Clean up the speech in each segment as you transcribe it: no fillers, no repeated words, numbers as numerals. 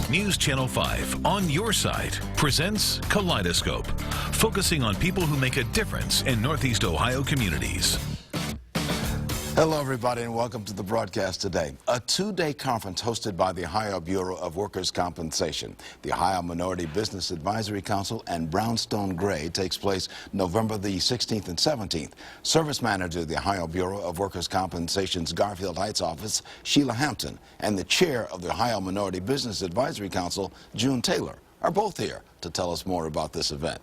News Channel 5 on your side presents Kaleidoscope, focusing on people who make a difference in Northeast Ohio communities. Hello, everybody, and welcome to the broadcast today. A two-day conference hosted by the Ohio Bureau of Workers' Compensation, the Ohio Minority Business Advisory Council, and Brownstone Gray takes place November the 16th and 17th. Service manager of the Ohio Bureau of Workers' Compensation's Garfield Heights office, Sheila Hampton, and the chair of the Ohio Minority Business Advisory Council, June Taylor, are both here to tell us more about this event.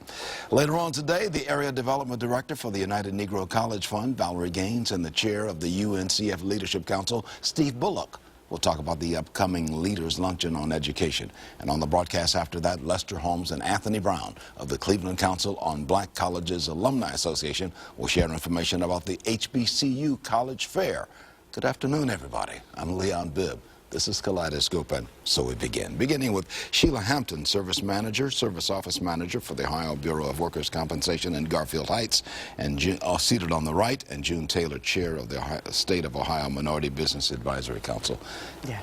Later on today, the Area Development Director for the United Negro College Fund, Valerie Gaines, and the Chair of the UNCF Leadership Council, Steve Bullock, will talk about the upcoming Leaders Luncheon on Education. And on the broadcast after that, Lester Holmes and Anthony Brown of the Cleveland Council on Black Colleges Alumni Association will share information about the HBCU College Fair. Good afternoon, everybody. I'm Leon Bibb. This is Kaleidoscope, and so we begin. Beginning with Sheila Hampton, Service Office Manager for the Ohio Bureau of Workers' Compensation in Garfield Heights, and seated on the right, and June Taylor, Chair of the State of Ohio Minority Business Advisory Council,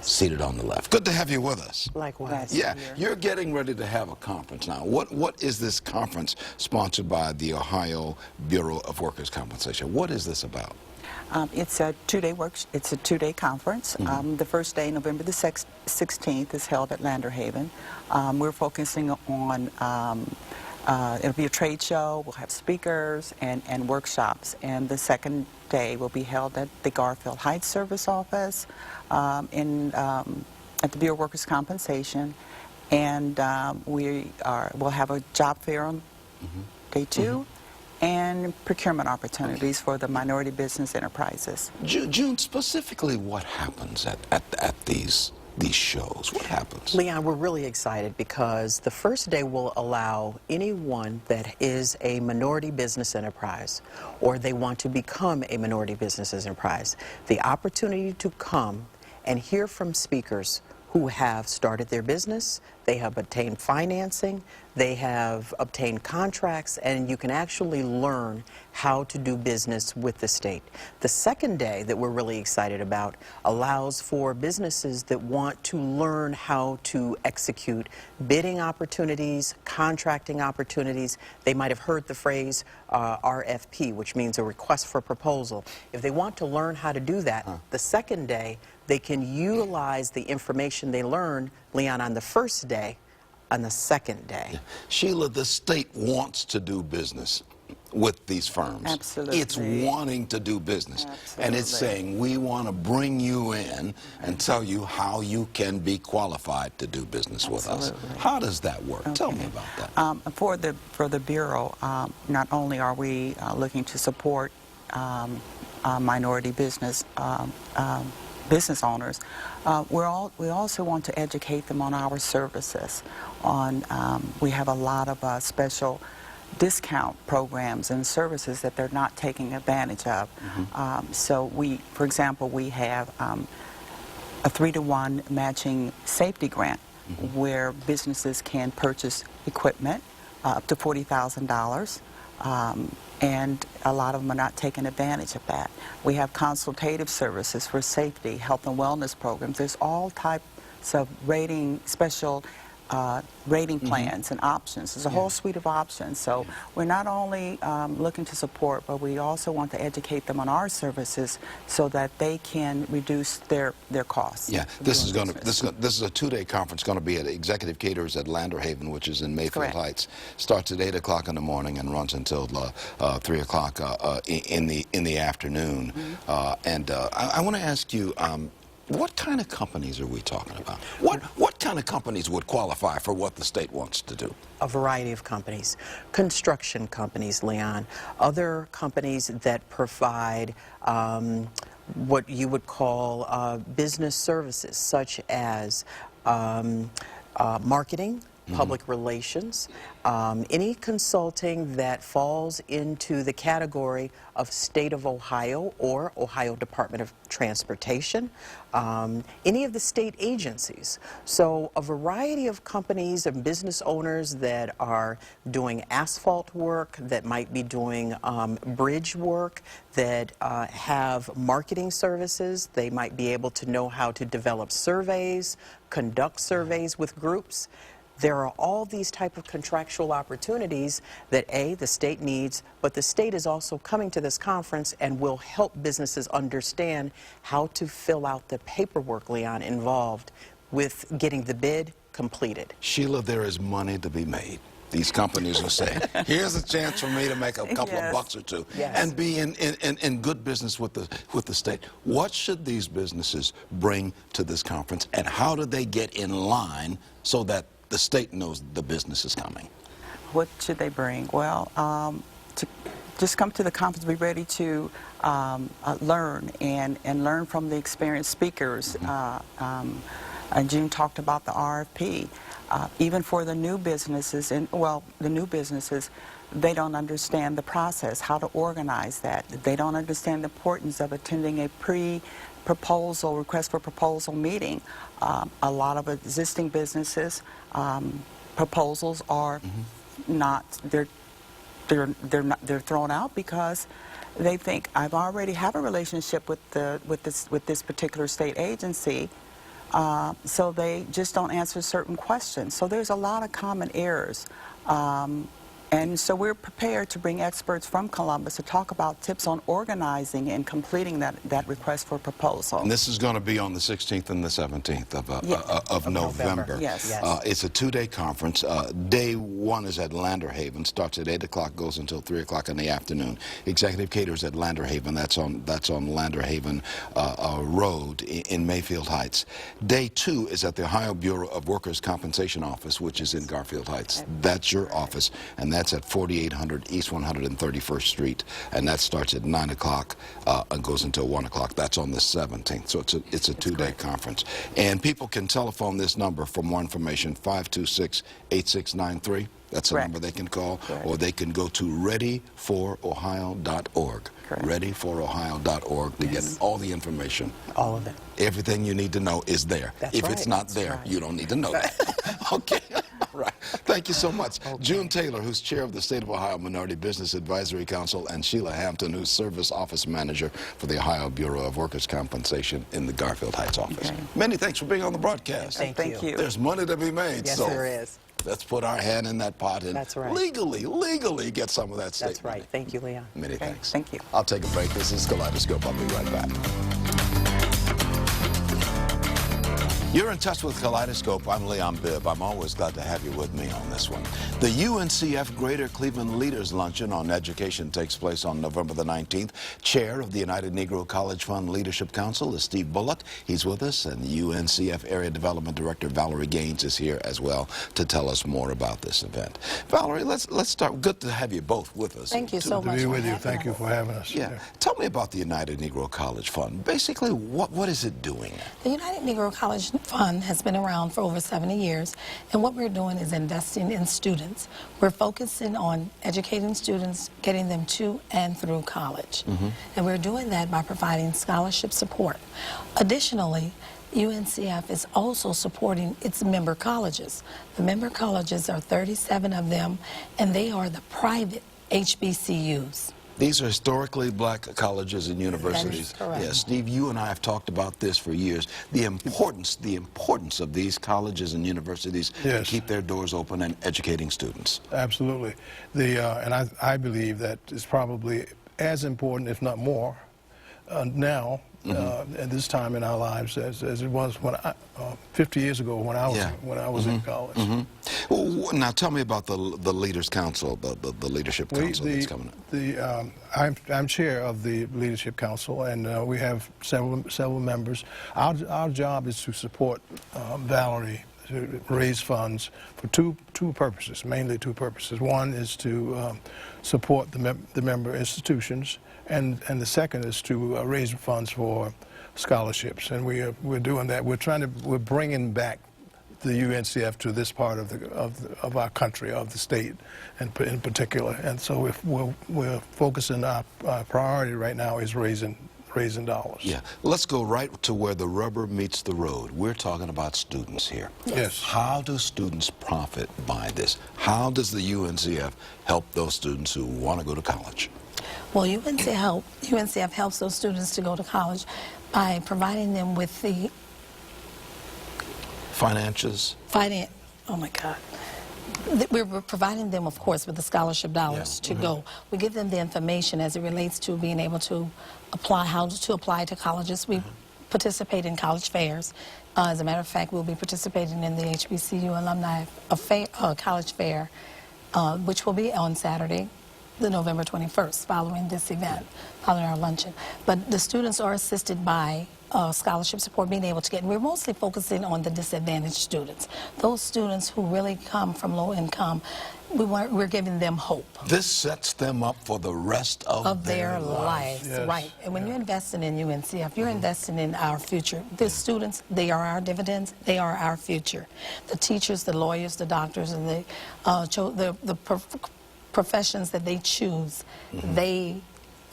seated on the left. Good to have you with us. Likewise. Yeah, you're getting ready to have a conference now. What is this conference sponsored by the Ohio Bureau of Workers' Compensation? What is this about? It's a two-day conference. The first day, November the 16th, is held at Lander Haven. We're focusing on, it'll be a trade show, we'll have speakers and workshops. And the second day will be held at the Garfield Heights Service Office at the Bureau of Workers' Compensation. And we'll have a job fair on day two. And procurement opportunities for the minority business enterprises. June, specifically what happens at these shows? What happens? Leon, we're really excited because the first day will allow anyone that is a minority business enterprise or they want to become a minority business enterprise the opportunity to come and hear from speakers who have started their business, they have obtained financing, they have obtained contracts, and you can actually learn how to do business with the state. The second day that we're really excited about allows for businesses that want to learn how to execute bidding opportunities, contracting opportunities. They might have heard the phrase RFP, which means a request for proposal. If they want to learn how to do that, the second day, they can utilize the information they learned, Leon, on the first day, on the second day. Yeah. Sheila, the state wants to do business with these firms. Absolutely. It's wanting to do business. Absolutely. And it's saying, we want to bring you in and tell you how you can be qualified to do business with us. How does that work? Okay. Tell me about that. For the Bureau, not only are we looking to support minority business owners, we also want to educate them on our services. We have a lot of special discount programs and services that they're not taking advantage of. So for example, we have a 3-to-1 matching safety grant where businesses can purchase equipment up to $40,000. And a lot of them are not taking advantage of that. We have consultative services for safety, health and wellness programs. There's all types of special rating plans and options. There's a whole suite of options. So we're not only looking to support, but we also want to educate them on our services so that they can reduce their costs. Yeah, this is a two-day conference going to be at Executive Caterers at Lander Haven, which is in Mayfield Heights. Starts at 8 o'clock in the morning and runs until 3 o'clock in the afternoon. I want to ask you, what kind of companies are we talking about? What kind of companies would qualify for what the state wants to do? A variety of companies. Construction companies, Leon. Other companies that provide what you would call business services, such as marketing, public relations, any consulting that falls into the category of State of Ohio or Ohio Department of Transportation, any of the state agencies. So a variety of companies and business owners that are doing asphalt work, that might be doing bridge work, that have marketing services. They might be able to know how to develop surveys, conduct surveys with groups. There are all these type of contractual opportunities that the state needs, but the state is also coming to this conference and will help businesses understand how to fill out the paperwork, Leon, involved with getting the bid completed. Sheila, there is money to be made. These companies are saying, here's a chance for me to make a couple of bucks or two and be in good business with the state. What should these businesses bring to this conference, and how do they get in line so that the state knows the business is coming? What should they bring? Well, to just come to the conference, be ready to learn and learn from the experienced speakers. And June talked about the RFP. Even for the new businesses, the new businesses, they don't understand the process, how to organize that. They don't understand the importance of attending a pre-proposal, request for proposal meeting. A lot of existing businesses, proposals are not, they're thrown out because they think, I've already have a relationship with this particular state agency. So they just don't answer certain questions. So there's a lot of common errors. And so we're prepared to bring experts from Columbus to talk about tips on organizing and completing that request for proposal. And this is going to be on the 16th and the 17th of November. Yes. It's a two-day conference. Day one is at Lander Haven, starts at 8 o'clock, goes until 3 o'clock in the afternoon. Executive caters at Lander Haven. That's on Lander Haven Road in Mayfield Heights. Day two is at the Ohio Bureau of Workers' Compensation Office, which is in Garfield Heights. That's your office, and that's at 4800 East 131st Street, and that starts at 9 o'clock and goes until 1 o'clock. That's on the 17th, so it's a two-day conference. And people can telephone this number for more information, 526-8693. That's the number they can call, or they can go to readyforohio.org. Readyforohio.org to get all the information. All of it. Everything you need to know is there. If it's not there, you don't need to know that. Okay. All right. Thank you so much. June Taylor, who's chair of the State of Ohio Minority Business Advisory Council, and Sheila Hampton, who's service office manager for the Ohio Bureau of Workers' Compensation in the Garfield Heights office. Many thanks for being on the broadcast. Thank you. There's money to be made. Yes, so there is. Let's put our hand in that pot and legally get some of that state That's right. money. Thank you, Leon. Many thanks. Thank you. I'll take a break. This is Kaleidoscope. I'll be right back. You're in touch with Kaleidoscope. I'm Leon Bibb. I'm always glad to have you with me on this one. The UNCF Greater Cleveland Leaders Luncheon on Education takes place on November the 19th. Chair of the United Negro College Fund Leadership Council is Steve Bullock. He's with us, and the UNCF Area Development Director Valerie Gaines is here as well to tell us more about this event. Valerie, let's start. Good to have you both with us. Thank you so much. To be with you. Thank you for having us. Yeah. Tell me about the United Negro College Fund. Basically, what is it doing? The United Negro College Fund has been around for over 70 years, and what we're doing is investing in students. We're focusing on educating students, getting them to and through college. And we're doing that by providing scholarship support. Additionally, UNCF is also supporting its member colleges. The member colleges are 37 of them, and they are the private HBCUs. These are historically black colleges and universities. That is correct. Yeah, Steve, you and I have talked about this for years. The importance of these colleges and universities to keep their doors open and educating students. Absolutely. And I believe that it's probably as important, if not more, now at this time in our lives as it was when 50 years ago when I was in college. Well, now tell me about the Leaders Council, the Leadership Council that's coming up. I'm chair of the Leadership Council, and we have several members. Our job is to support Valerie to raise funds for two purposes, mainly two purposes. One is to support the member institutions, and the second is to raise funds for scholarships. And we're doing that. We're bringing back the UNCF to this part of our country, of the state, and in particular. And so if we're focusing, our priority right now is raising dollars. Yeah. Let's go right to where the rubber meets the road. We're talking about students here. Yes. How do students profit by this? How does the UNCF help those students who want to go to college? Well, UNCF helps those students to go to college by providing them with the Finances? Oh my God. We're providing them, of course, with the scholarship dollars to go. We give them the information as it relates to being able to apply, how to apply to colleges. We participate in college fairs. As a matter of fact, we'll be participating in the HBCU Alumni College Fair, which will be on Saturday, the November 21st, following this event, following our luncheon. But the students are assisted by scholarship support, being able to get, and we're mostly focusing on the disadvantaged students. Those students who really come from low income, we're giving them hope. This sets them up for the rest of their lives. Yes. Right. And when you're investing in UNCF, you're investing in our future. The students, they are our dividends, they are our future. The teachers, the lawyers, the doctors, and the professions that they choose, they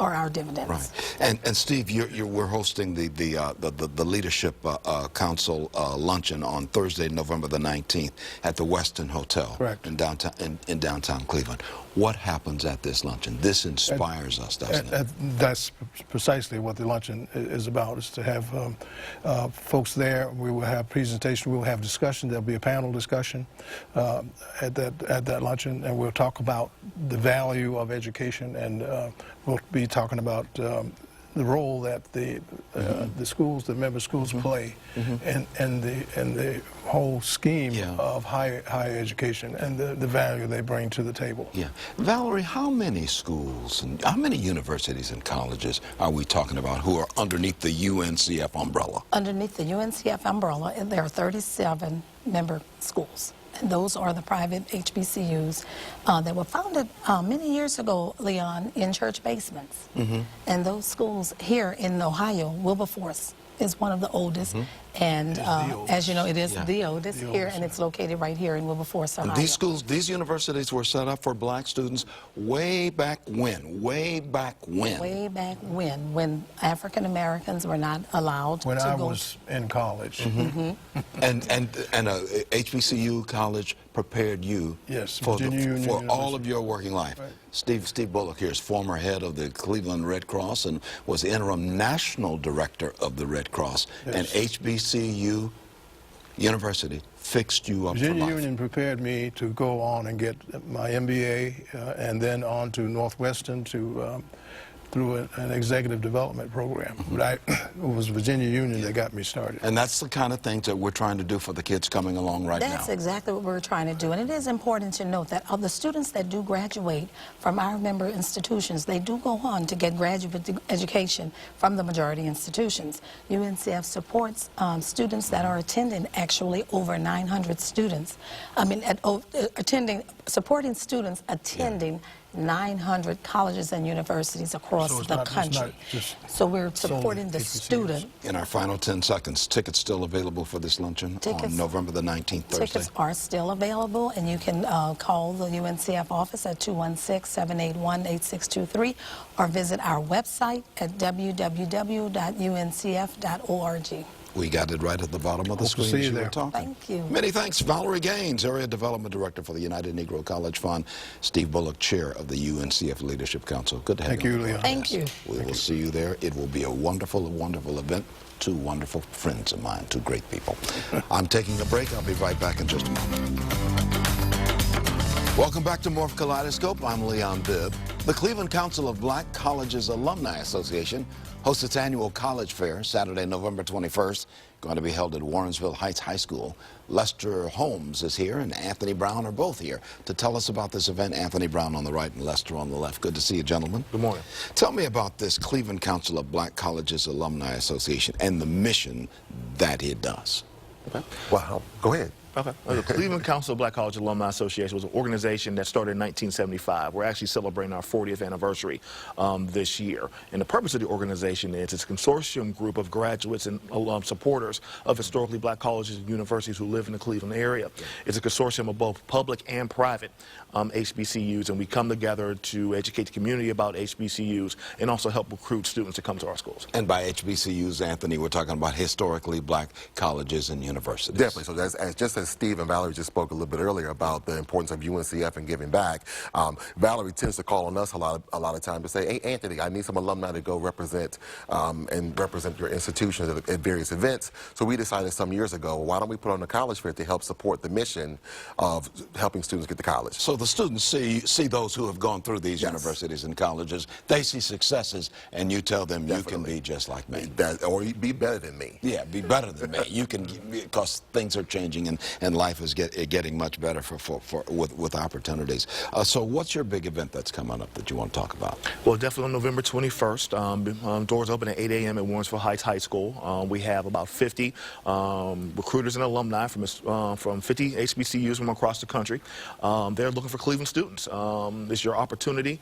are our dividends. Right. And Steve, we're hosting the Leadership Council luncheon on Thursday, November the 19th at the Westin Hotel. Correct. in downtown Cleveland. What happens at this luncheon? This inspires us, doesn't it? That's precisely what the luncheon is about, is to have folks there. We will have presentation, we will have discussion. There'll be a panel discussion at that luncheon, and we'll talk about the value of education, and we'll be talking about the role that the schools, the member schools play in the whole scheme of higher education and the value they bring to the table. Yeah. Valerie, how many schools and how many universities and colleges are we talking about who are underneath the UNCF umbrella? Underneath the UNCF umbrella, there are 37 member schools. And those are the private HBCUs that were founded many years ago, Leon, in church basements. And those schools here in Ohio, Wilberforce is one of the oldest. And as you know, it is the oldest here, and it's located right here in Wilberforce, Ohio. And these schools, these universities were set up for black students way back when? Way back when? Way back when African Americans were not allowed to go. When I was in college. And a HBCU college prepared you for all of your working life. Right. Steve Bullock here is former head of the Cleveland Red Cross and was the interim national director of the Red Cross. And HBCU University fixed you up for life. Virginia Union prepared me to go on and get my MBA and then on to Northwestern to through an executive development program. But it was Virginia Union that got me started. And that's the kind of things that we're trying to do for the kids coming along now. That's exactly what we're trying to do. And it is important to note that of the students that do graduate from our member institutions, they do go on to get graduate education from the majority institutions. UNCF supports students that are attending, actually over 900 students. I mean, supporting students attending 900 colleges and universities across the country. So we're supporting the student. In our final 10 seconds, tickets still available for this luncheon on November the 19th, Thursday? Tickets are still available, and you can call the UNCF office at 216-781-8623 or visit our website at www.uncf.org. We got it right at the bottom of the screen as you were talking. Thank you. Many thanks. Valerie Gaines, Area Development Director for the United Negro College Fund. Steve Bullock, Chair of the UNCF Leadership Council. Good to have you. Thank you, Leon. Thank you. We will see you there. It will be a wonderful, wonderful event. Two wonderful friends of mine, two great people. I'm taking a break. I'll be right back in just a moment. Welcome back to more of Kaleidoscope. I'm Leon Bibb. The Cleveland Council of Black Colleges Alumni Association hosts its annual college fair Saturday, November 21st. Going to be held at Warrensville Heights High School. Lester Holmes is here and Anthony Brown are both here to tell us about this event. Anthony Brown on the right and Lester on the left. Good to see you, gentlemen. Good morning. Tell me about this Cleveland Council of Black Colleges Alumni Association and the mission that it does. Okay. Well, go ahead. Okay. The Cleveland Council of Black College Alumni Association was an organization that started in 1975. We're actually celebrating our 40th anniversary this year. And the purpose of the organization is it's a consortium group of graduates and supporters of historically black colleges and universities who live in the Cleveland area. It's a consortium of both public and private HBCUs, and we come together to educate the community about HBCUs and also help recruit students to come to our schools. And by HBCUs, Anthony, we're talking about historically black colleges and universities. Definitely. So just as Steve and Valerie just spoke a little bit earlier about the importance of UNCF and giving back, Valerie tends to call on us a lot of time to say, hey, Anthony, I need some alumni to go represent your institutions at various events. So we decided some years ago, why don't we put on a college fair to help support the mission of helping students get to college? So the students see those who have gone through these Yes. universities and colleges. They see successes, and you tell them Definitely. you can be just like me. Or be better than me. Yeah, be better than me. You can, because things are changing and life is getting much better with opportunities. So what's your big event that's coming up that you want to talk about? Well, definitely on November 21st. Doors open at 8 a.m. at Warrensville Heights High School. We have about 50 recruiters and alumni from 50 HBCUs from across the country. They're looking for Cleveland students. It's your opportunity.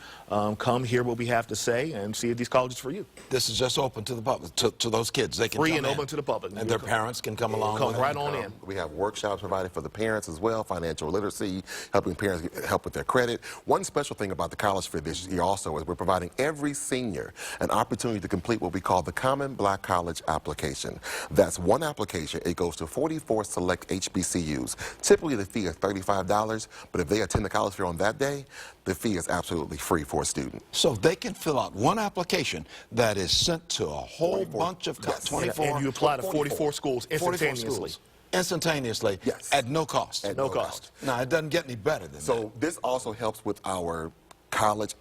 Come hear what we have to say and see if these colleges for you. This is just open to the public, to those kids. They can Free come and in. open to the public. And their parents can come along. Come with right them. on in. We have workshops provided for the parents as well, financial literacy, helping parents help with their credit. One special thing about the college fair this year also is we're providing every senior an opportunity to complete what we call the Common Black College application. That's one application. It goes to 44 select HBCUs. Typically the fee is $35, but if they attend the college fair on that day, the fee is absolutely free for a student. So they can fill out one application that is sent to a whole bunch of Yes. 24. And you apply to 44 schools 44 instantaneously. schools. Instantaneously, Yes. at no cost. At No cost. Now, it doesn't get any better than So this also helps with our college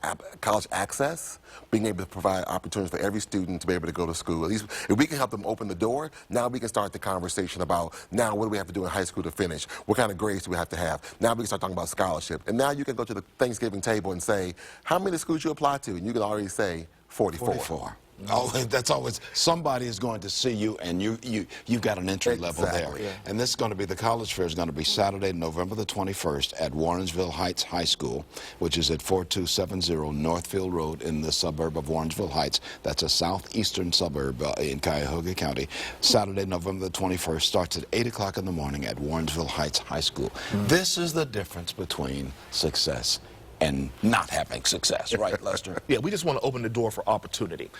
access, being able to provide opportunities for every student to be able to go to school. At least if we can help them open the door, now we can start the conversation about now what do we have to do in high school to finish? What kind of grades do we have to have? Now we can start talking about scholarship. And now you can go to the Thanksgiving table and say, how many schools you apply to? And you can already say 44. 44. Oh, that's always, somebody is going to see you, and you've got an entry level Exactly. there. Yeah. And this is going to be, the college fair is going to be Saturday, November the 21st at Warrensville Heights High School, which is at 4270 Northfield Road in the suburb of Warrensville Heights. That's a southeastern suburb in Cuyahoga County. Saturday, November the 21st starts at 8 o'clock in the morning at Warrensville Heights High School. This is the difference between success and not having success, right, Lester? Yeah, we just want to open the door for opportunity.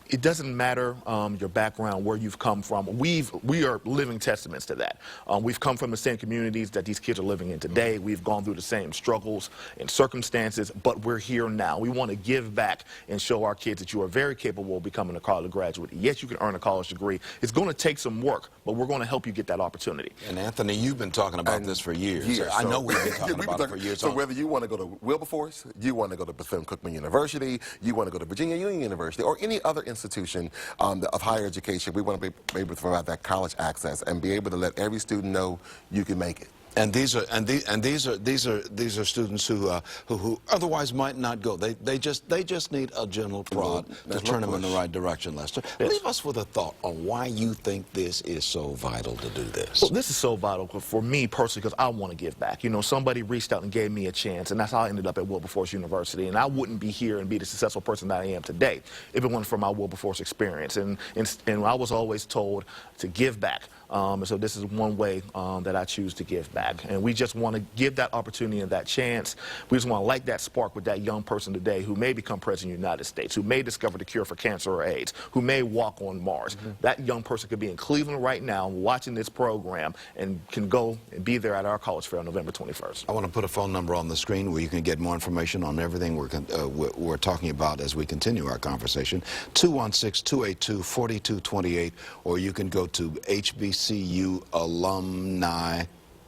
It doesn't matter your background, where you've come from. We are living testaments to that. We've come from the same communities that these kids are living in today. We've gone through the same struggles and circumstances, but we're here now. We want to give back and show our kids that you are very capable of becoming a college graduate. Yes, you can earn a college degree. It's going to take some work, but we're going to help you get that opportunity. And Anthony, you've been talking about this for years. I know we've been talking about it for years. So whether you want to go to Wilberforce, you want to go to Bethune-Cookman University, you want to go to Virginia Union University, or any other institution of higher education, we want to be able to provide that college access and be able to let every student know you can make it. And these are students who otherwise might not go. They just need a gentle prod to turn them in the right direction. Lester, leave us with a thought on why you think this is so vital to do this. Well, this is so vital for me personally because I want to give back. You know, somebody reached out and gave me a chance, and that's how I ended up at Wilberforce University. And I wouldn't be here and be the successful person that I am today if it wasn't for my Wilberforce experience. And I was always told to give back. And so this is one way that I choose to give back. And we just want to give that opportunity and that chance. We just want to light that spark with that young person today who may become president of the United States, who may discover the cure for cancer or AIDS, who may walk on Mars. That young person could be in Cleveland right now watching this program and can go and be there at our college fair on November 21st. I want to put a phone number on the screen where you can get more information on everything we're talking about as we continue our conversation. 216-282-4228, or you can go to HBCU Alumni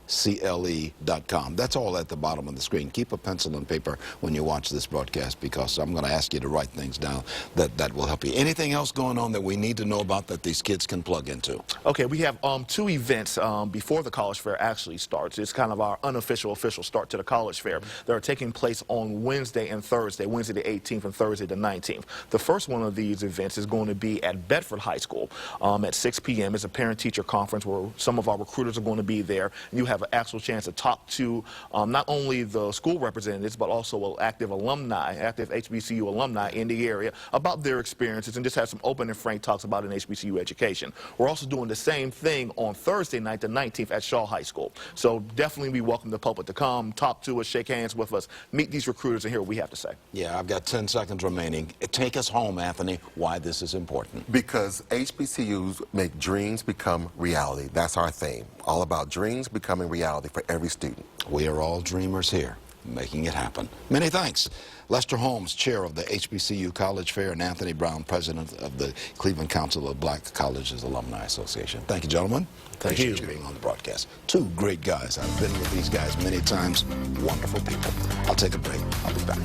CLE.com. That's all at the bottom of the screen. Keep a pencil and paper when you watch this broadcast, because I'm going to ask you to write things down that will help you. Anything else going on that we need to know about that these kids can plug into? Okay, we have 2 events before the college fair actually starts. It's kind of our unofficial official start to the college fair. They are taking place on Wednesday and Thursday, Wednesday the 18th and Thursday the 19th. The first one of these events is going to be at Bedford High School at 6 p.m. It's a parent-teacher conference where some of our recruiters are going to be there, and you have an actual chance to talk to not only the school representatives but also active alumni, active HBCU alumni in the area about their experiences, and just have some open and frank talks about an HBCU education. We're also doing the same thing on Thursday night, the 19th, at Shaw High School. So definitely we welcome the public to come, talk to us, shake hands with us, meet these recruiters, and hear what we have to say. Yeah, I've got 10 seconds remaining. Take us home, Anthony, why this is important. Because HBCUs make dreams become reality. That's our theme. All about dreams becoming reality for every student. We are all dreamers here, making it happen. Many thanks. Lester Holmes, chair of the HBCU College Fair, and Anthony Brown, president of the Cleveland Council of Black Colleges Alumni Association. Thank you, gentlemen. Thank you. Appreciate you being on the broadcast. 2 great guys. I've been with these guys many times. Wonderful people. I'll take a break. I'll be back.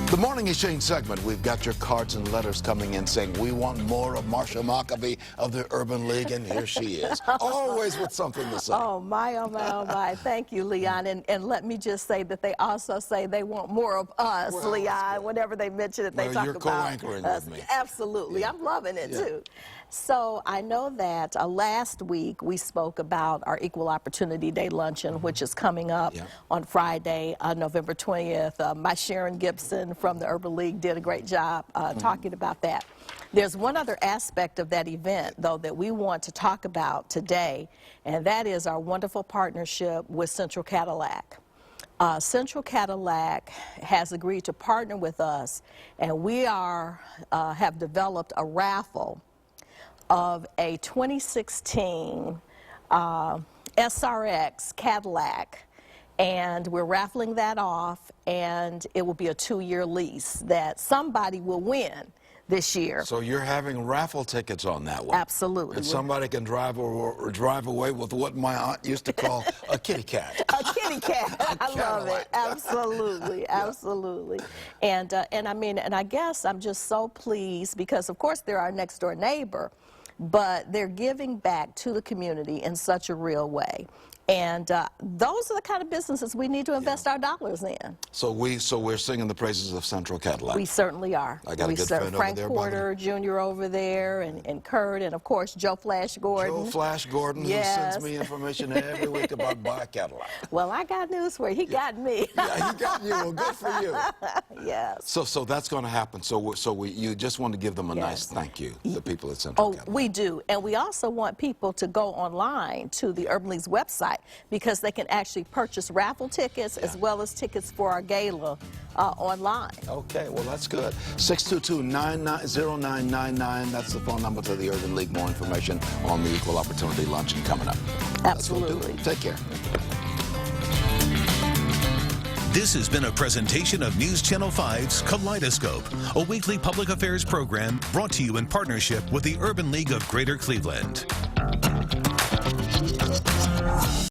The Morning Exchange segment, we've got your cards and letters coming in saying, we want more of Marsha Maccabee of the Urban League, and here she is, always with something to say. Oh, my, oh, my, oh, my. Thank you, Leon. And let me just say that they also say they want more of us, Well, Leon. Whenever they mention it, they Well, talk you're about co-anchoring us. with me. Absolutely. Yeah. I'm loving it, Yeah. too. So I know that last week we spoke about our Equal Opportunity Day luncheon, which is coming up on Friday, November 20th. My Sharon Gibson from the Urban League did a great job talking about that. There's one other aspect of that event, though, that we want to talk about today, and that is our wonderful partnership with Central Cadillac. Central Cadillac has agreed to partner with us, and we have developed a raffle of a 2016 SRX Cadillac, and we're raffling that off, and it will be a 2-year lease that somebody will win this year. So you're having raffle tickets on that one? Absolutely. And somebody can drive away with what my aunt used to call a kitty cat. A kitty cat. I love it. Absolutely, absolutely. And I mean, and I guess I'm just so pleased because, of course, they're our next door neighbor, but they're giving back to the community in such a real way. And those are the kind of businesses we need to invest our dollars in. So we're singing the praises of Central Cadillac. We certainly are. I got a good friend over Frank there, Porter Jr. over there, and Kurt, and of course Joe Flash Gordon. Joe Flash Gordon, Yes. who sends me information every week about buy a Cadillac. Well, I got news for you. He got me. Yeah, he got you. Well, good for you. Yes. So that's going to happen. So you just want to give them a nice thank you, the people at Central Cadillac. We do. And we also want people to go online to the Urban League's website, because they can actually purchase raffle tickets as well as tickets for our gala online. Okay, well, that's good. 622-0999. That's the phone number to the Urban League. More information on the Equal Opportunity Luncheon coming up. Absolutely. Take care. This has been a presentation of News Channel 5's Kaleidoscope, a weekly public affairs program brought to you in partnership with the Urban League of Greater Cleveland.